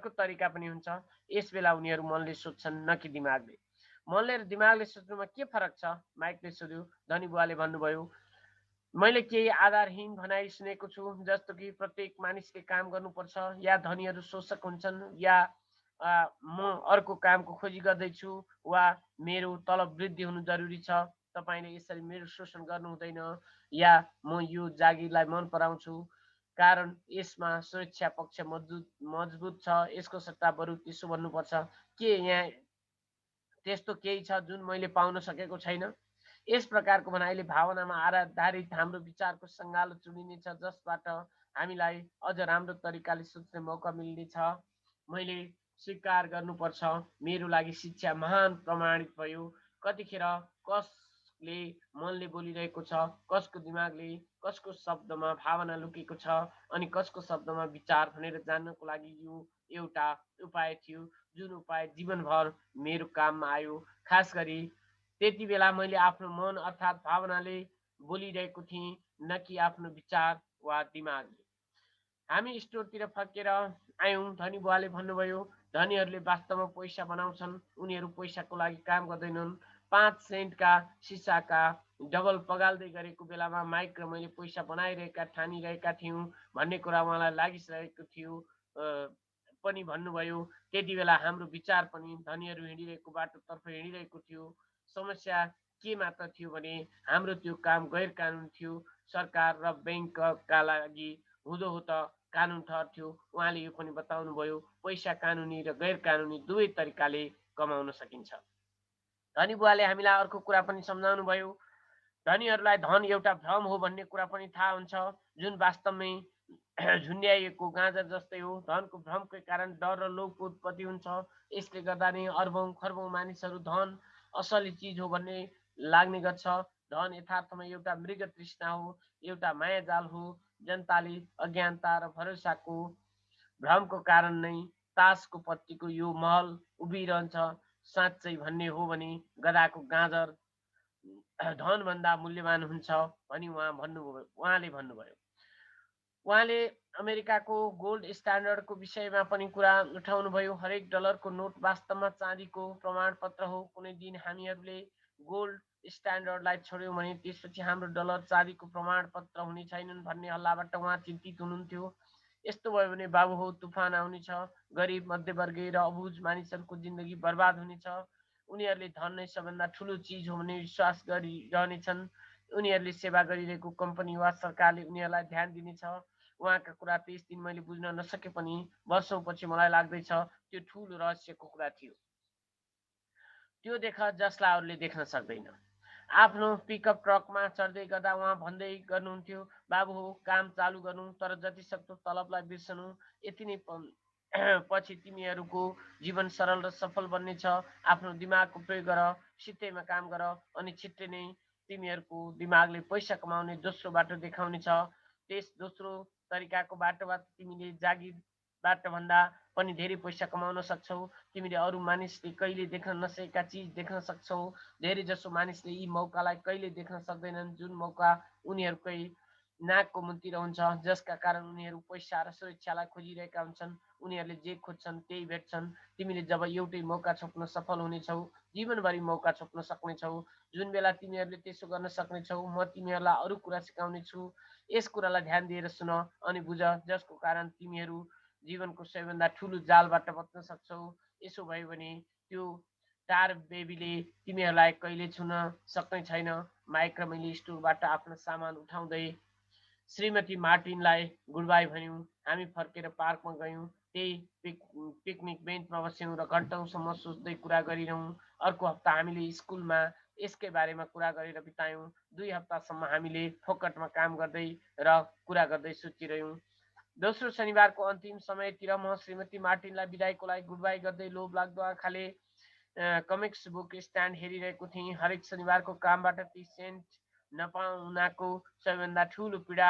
तरिका पनि हुन्छ। यस बेला उनीहरू मनले सोध्छन्, न कि दिमागले। मनले र दिमागले सोच्नुमा के फरक छ? माइकले सोध्यो। धनी बुवाले भन्नुभयो, मैले केही आधारहीन भनाइ सुनेको छु, जस्तो कि प्रत्येक मानिसले काम गर्नुपर्छ, या धनीहरू शोषक हुन्छन्, या म अर्को कामको खोजी गर्दैछु, वा मेरो तलब वृद्धि हुनु जरुरी छ। तपाईँले यसरी मेरो शोषण गर्नु हुँदैन, या म यो जागिरलाई मन पराउँछु। कारण यसमा सुरक्षा पक्ष मजबुत छ। यसको सट्टा बरु त्यसो भन्नुपर्छ, के यहाँ त्यस्तो केही छ जुन मैले पाउन सकेको छैन? यस प्रकारको भनाइले भावनामा आधारित हाम्रो विचारको सङ्गालो चुनिनेछ, जसबाट हामीलाई अझ राम्रो तरिकाले सोच्ने मौका मिल्नेछ। मैले स्वीकार गर्नुपर्छ, मेरो लागि शिक्षा महान प्रमाणित भयो। कतिखेर कसले मनले बोलिरहेको छ, कसको दिमागले, कसको शब्दमा भावना लुकेको छ अनि कसको शब्दमा विचार भनेर जान्नको लागि यो एउटा उपाय थियो, जुन उपाय जीवनभर मेरो काममा आयो। खास गरी त्यति बेला मैले आफ्नो मन अर्थात् भावनाले बोलिरहेको थिएँ, न कि आफ्नो विचार वा दिमागले। हामी स्टोरतिर फर्केर आयौँ। धनी बुवाले भन्नुभयो, धनीहरूले वास्तवमा पैसा बनाउँछन्, उनीहरू पैसाको लागि काम गर्दैनन्। 5 सेन्टका सिसाका डबल पगाल्दै गरेको बेलामा माइक र मैले पैसा बनाइरहेका ठानिरहेका थियौँ भन्ने कुरा उहाँलाई लागिसकेको थियो पनि भन्नुभयो। त्यति बेला हाम्रो विचार पनि धनीहरू हिँडिरहेको बाटोतर्फ हिँडिरहेको थियो। समस्या के मात्र थियो भने हाम्रो त्यो काम गैर कानुन थियो। सरकार र ब्याङ्कका लागि हुँदो हो त कानुन ठहर्थ्यो। उहाँले यो पनि बताउनुभयो, पैसा कानुनी र गैर कानुनी दुवै तरिकाले कमाउन सकिन्छ। धनी बुवाले हामीलाई अर्को कुरा पनि सम्झाउनु भयो। धनीहरूलाई धन एउटा भ्रम हो भन्ने कुरा पनि थाहा हुन्छ, जुन वास्तवमै झुन्ड्याइएको गाजर जस्तै हो। धनको भ्रमकै कारण डर र लोभको उत्पत्ति हुन्छ। यसले गर्दा नै अर्बौं खर्बौं मानिसहरू धन असली चिज हो भन्ने लाग्ने गर्छ। धन यथार्थमा एउटा मृग तृष्णा हो, एउटा मायाजाल हो। जनताले अज्ञानता र भरोसाको भ्रमको कारण नै तासको पत्तीको यो महल उभिरहन्छ। साँच्चै भन्ने हो भने गधाको गाजर धनभन्दा मूल्यवान हुन्छ भनी उहाँले भन्नुभयो। उहाँले अमेरिकाको गोल्ड स्ट्यान्डर्डको विषयमा पनि कुरा उठाउनुभयो। हरेक डलरको नोट वास्तवमा चाँदीको प्रमाणपत्र हो। कुनै दिन हामीहरूले गोल्ड स्ट्यान्डर्डलाई छोड्यौँ भने त्यसपछि हाम्रो डलर चाँदीको प्रमाणपत्र हुने छैनन् भन्ने हल्लाबाट उहाँ चिन्तित हुनुहुन्थ्यो। यस्तो भयो भने बाबु हो तुफान आउनेछ, गरिब, मध्यवर्गीय र अबुझ मानिसहरूको जिन्दगी बर्बाद हुनेछ। उनीहरूले धन नै सबभन्दा ठुलो चिज हो भन्ने विश्वास गरिरहनेछन्। उनीहरूले सेवा गरिरहेको कम्पनी वा सरकारले उनीहरूलाई ध्यान दिनेछ। उहाँका कुरा त्यस दिन मैले बुझ्न नसके पनि वर्षौँपछि मलाई लाग्दैछ त्यो ठुलो रहस्यको कुरा थियो। त्यो देख जसलाई अरूले देख्न सक्दैन। आफ्नो पिकअप ट्रकमा चढ्दै गर्दा उहाँ भन्दै गर्नुहुन्थ्यो, बाबु हो काम चालु गर्नु, तर जतिसक्दो तलबलाई बिर्सनु। यति नै पछि तिमीहरूको जीवन सरल र सफल बन्नेछ। आफ्नो दिमागको प्रयोग गर, सित्तैमा काम गर अनि छिट्टै नै तिमीहरूको दिमागले पैसा कमाउने दोस्रो बाटो देखाउनेछ। त्यस दोस्रो तरिकाको बाटोबाट तिमीले जागिरबाट भन्दा पनि धेरै पैसा कमाउन सक्छौ। तिमीले अरू मानिसले कहिले देख्न नसकेका चिज देख्न सक्छौ। धेरै जसो मानिसले यी मौकालाई कहिले देख्न सक्दैनन्, जुन मौका उनीहरूकै नाकको मुन्तिर हुन्छ, जसका कारण उनीहरू पैसा र सुरक्षालाई खोजिरहेका हुन्छन्। उनीहरूले जे खोज्छन् त्यही भेट्छन्। तिमीले जब एउटै मौका छोप्न सफल हुनेछौ, जीवनभरि मौका छोप्न सक्नेछौ। जुन बेला तिमीहरूले त्यसो गर्न सक्नेछौ, म तिमीहरूलाई अरू कुरा सिकाउनेछु। यस कुरालाई ध्यान दिएर सुन अनि बुझ, जसको कारण तिमीहरू जीवनको सबैभन्दा ठुलो जालबाट बच्न सक्छौ। यसो भयो भने त्यो टार बेबीले तिमीहरूलाई कहिले छुन सक्ने छैन। माइक र मैले स्टोरबाट आफ्नो सामान उठाउँदै श्रीमती मार्टिनलाई गुड बाई भन्यौँ। हामी फर्केर पार्कमा गयौँ। त्यही पिकनिक बेन्चमा बस्यौँ र घन्टौँसम्म सोच्दै कुरा गरिरहौँ। अर्को हप्ता हामीले स्कुलमा यसकै बारेमा कुरा गरेर बितायौँ। 2 हप्तासम्म हामीले फोकटमा काम गर्दै र कुरा गर्दै सोचिरह्यौँ। दोस्रो शनिबारको अन्तिम समयतिर म श्रीमती मार्टिनलाई बिदाईको लागि गुड बाई गर्दै लोभ लाग्दो आँखाले कमिक्स बुक स्ट्यान्ड हेरिरहेको थिएँ। हरेक शनिबारको कामबाट 30 सेन्ट नपाउनाको सबैभन्दा ठुलो पीडा,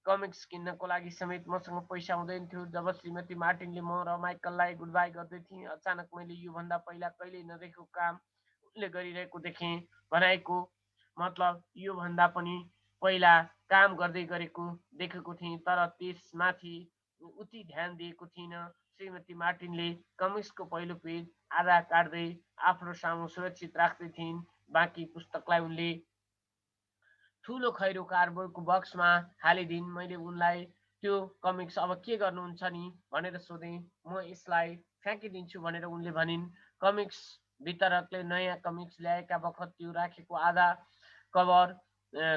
कमिक्स किन्नको लागि समेत मसँग पैसा हुँदैन थियो। जब श्रीमती मार्टिनले म र माइकललाई गुड बाई गर्दै थिएँ, अचानक मैले योभन्दा पहिला कहिल्यै नदेखेको काम उनले गरिरहेको देखेँ। भनाइको मतलब योभन्दा पनि पहिला काम गर्दै गरेको देखेको थिएँ, तर त्यसमाथि उति ध्यान दिएको थिइनँ। श्रीमती मार्टिनले कमिक्सको पहिलो पेज आधा काट्दै आफ्नो सामु सुरक्षित राख्दै थिइन्। बाँकी पुस्तकलाई उनले ठुलो खैरो कार्डबोर्डको बक्समा हालिदिइन्। मैले उनलाई त्यो कमिक्स अब के गर्नुहुन्छ नि भनेर सोधेँ। म यसलाई फ्याँकिदिन्छु भनेर उनले भनिन्। कमिक्स वितरकले नयाँ कमिक्स ल्याएका बखत त्यो राखेको आधा कभर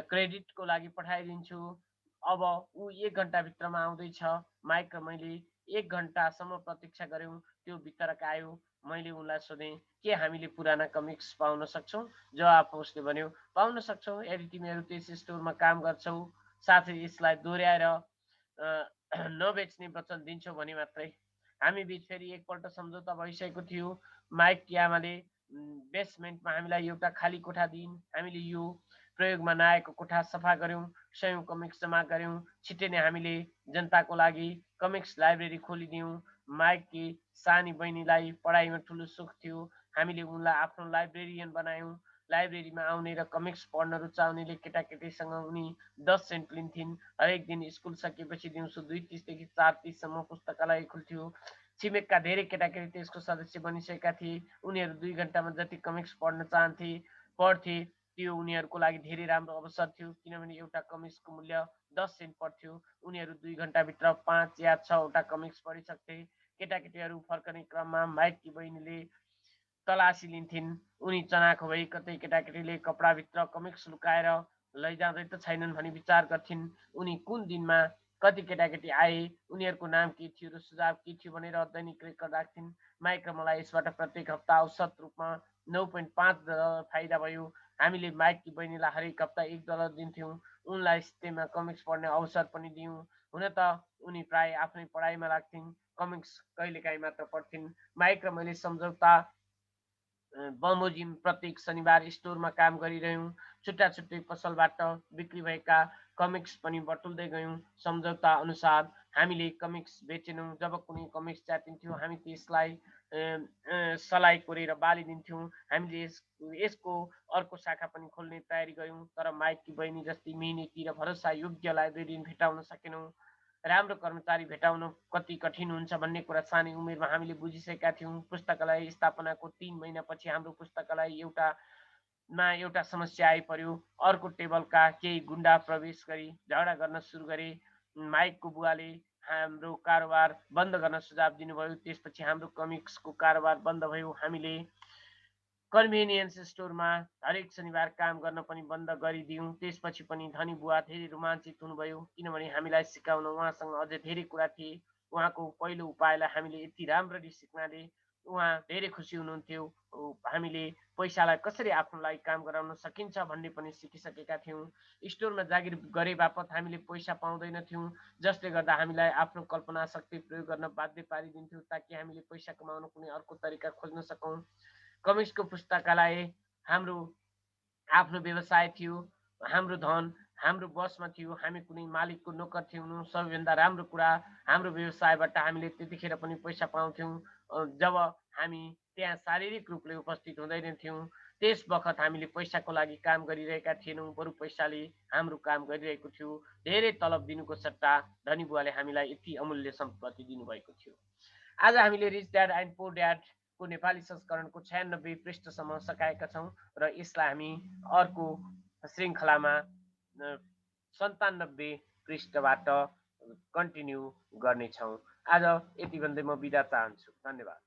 क्रेडिटको लागि पठाइदिन्छु अब ऊ 1 घन्टाभित्रमा आउँदैछ। माइक र मैले 1 घन्टासम्म प्रतीक्षा गऱ्यौँ। त्यो भित्रका आयो। मैले उनलाई सोधेँ, के हामीले पुराना कमिक्स पाउन सक्छौँ? जवाफ उसले भन्यो, पाउन सक्छौँ यदि तिमीहरू त्यस स्टोरमा काम गर्छौ, साथै यसलाई दोहोऱ्याएर नबेच्ने वचन दिन्छौ भने मात्रै। हामी बिच फेरि एकपल्ट सम्झौता भइसकेको थियो। माइककी आमाले बेसमेन्टमा हामीलाई एउटा खाली कोठा दिइन्। हामीले यो प्रयोगमा नआएको कोठा सफा गऱ्यौँ, सयौँ कमिक्स जम्मा गऱ्यौँ। छिट्टै नै हामीले जनताको लागि कमिक्स लाइब्रेरी खोलिदियौँ। माइककी सानी बहिनीलाई पढाइमा ठुलो सुख थियो। हामीले उनलाई आफ्नो लाइब्रेरियन बनायौँ। लाइब्रेरीमा आउने र कमिक्स पढ्न रुचाउनेले केटाकेटीसँग उनी 10 सेन्ट लिन्थिन्। हरेक दिन स्कुल सकिएपछि दिउँसो 2:30 देखि 4:30 पुस्तकालय खुल्थ्यो। छिमेकका धेरै केटाकेटी त्यसको सदस्य बनिसकेका थिए। उनीहरू 2 घन्टामा जति कमिक्स पढ्न चाहन्थे पढ्थे। त्यो उनीहरूको लागि धेरै राम्रो अवसर थियो, किनभने एउटा कमिक्सको मूल्य 10 सेन्ट पर्थ्यो। उनीहरू 2 घन्टाभित्र 5 या 6वटा कमिक्स पढिसक्थे। केटाकेटीहरू फर्कने क्रममा माइककी बहिनीले तलासी लिन्थिन्। उनी चनाखो भई कतै केटाकेटीले कपडाभित्र कमिक्स लुकाएर लैजाँदै त छैनन् भनी विचार गर्थिन्। उनी कुन दिनमा कति केटाकेटी आए, उनीहरूको नाम के थियो र सुझाव के थियो भनेर दैनिक रेकर्ड राख्थिन्। माइक र मलाई यसबाट प्रत्येक हप्ता औसत रूपमा $9.5 फाइदा भयो। हामीले माइककी बहिनीलाई हरेक हप्ता $1 दिन्थ्यौँ। उनलाई सित्तैमा कमिक्स पढ्ने अवसर पनि दियौँ। हुन त उनी प्राय आफ्नै पढाइमा लाग्थिन्, कमिक्स कहिलेकाहीँ मात्र पढ्थिन्। माइक र मैले सम्झौता बमोजिम प्रत्येक शनिबार स्टोरमा काम गरिरह्यौँ। छुट्टा छुट्टै पसलबाट बिक्री भएका कमिक्स पनि बटुल्दै गयौँ। सम्झौता अनुसार हामीले कमिक्स बेचेनौँ। जब कुनै कमिक्स च्यातिन्थ्यो हामी त्यसलाई सलाई कोरेर बालिदिन्थ्यौँ। हामीले यसको अर्को शाखा पनि खोल्ने तयारी गऱ्यौँ, तर माइककी बहिनी जस्तै मेहनती र भरोसा योग्य लाइब्रेरियन भेटाउन सकेनौँ। राम्रो कर्मचारी भेटाउन कति कठिन हुन्छ भन्ने कुरा सानै उमेरमा हामीले बुझिसकेका थियौँ। पुस्तकालय स्थापनाको 3 महिनापछि हाम्रो पुस्तकालय एउटा समस्या आइपर्यो। अर्को टेबलका केही गुन्डा प्रवेश गरी झगडा गर्न सुरु गरे। माइकको बुवाले हाम्रो कारोबार बन्द गर्न सुझाव दिनुभयो। त्यसपछि हाम्रो कमिक्सको कारोबार बन्द भयो। हामीले कन्भिनियन्स स्टोरमा हरेक शनिबार काम गर्न पनि बन्द गरिदियौँ। त्यसपछि पनि धनी बुवा धेरै रोमाञ्चित हुनुभयो, किनभने हामीलाई सिकाउन उहाँसँग अझै धेरै कुरा थिए। उहाँको पहिलो उपायलाई हामीले यति राम्ररी सिक्नाले उहाँ धेरै खुसी हुनुहुन्थ्यो। हामीले पैसालाई कसरी आफ्नो लागि काम गराउन सकिन्छ भन्ने पनि सिकिसकेका थियौँ। स्टोरमा जागिर गरे बापत हामीले पैसा पाउँदैनथ्यौँ, जसले गर्दा हामीलाई आफ्नो कल्पना शक्ति प्रयोग गर्न बाध्य पारिदिन्थ्यो, ताकि हामीले पैसा कमाउन कुनै अर्को तरिका खोज्न सकौँ। कमिक्सको पुस्तकालय हाम्रो आफ्नो व्यवसाय थियो। हाम्रो धन हाम्रो बसमा थियो। हामी कुनै मालिकको नोकर थिएनौँ। सबैभन्दा राम्रो कुरा, हाम्रो व्यवसायबाट हामीले त्यतिखेर पनि पैसा पाउँथ्यौँ जब हामी त्यहाँ शारीरिक रूपले उपस्थित हुँदैनथ्यौँ। त्यस बखत हामीले पैसाको लागि काम गरिरहेका थिएनौँ, बरु पैसाले हाम्रो काम गरिरहेको थियो। धेरै तलब दिनुको सट्टा धनी बुवाले हामीलाई यति अमूल्य सम्पत्ति दिनुभएको थियो। आज हामीले रिच ड्याड एन्ड पोर ड्याडको नेपाली संस्करणको 96 पृष्ठसम्म सकाएका छौँ र यसलाई हामी अर्को श्रृङ्खलामा 97 पृष्ठबाट कन्टिन्यू गर्नेछौँ। आज यति भन्दै म बिदा चाहन्छु। धन्यवाद।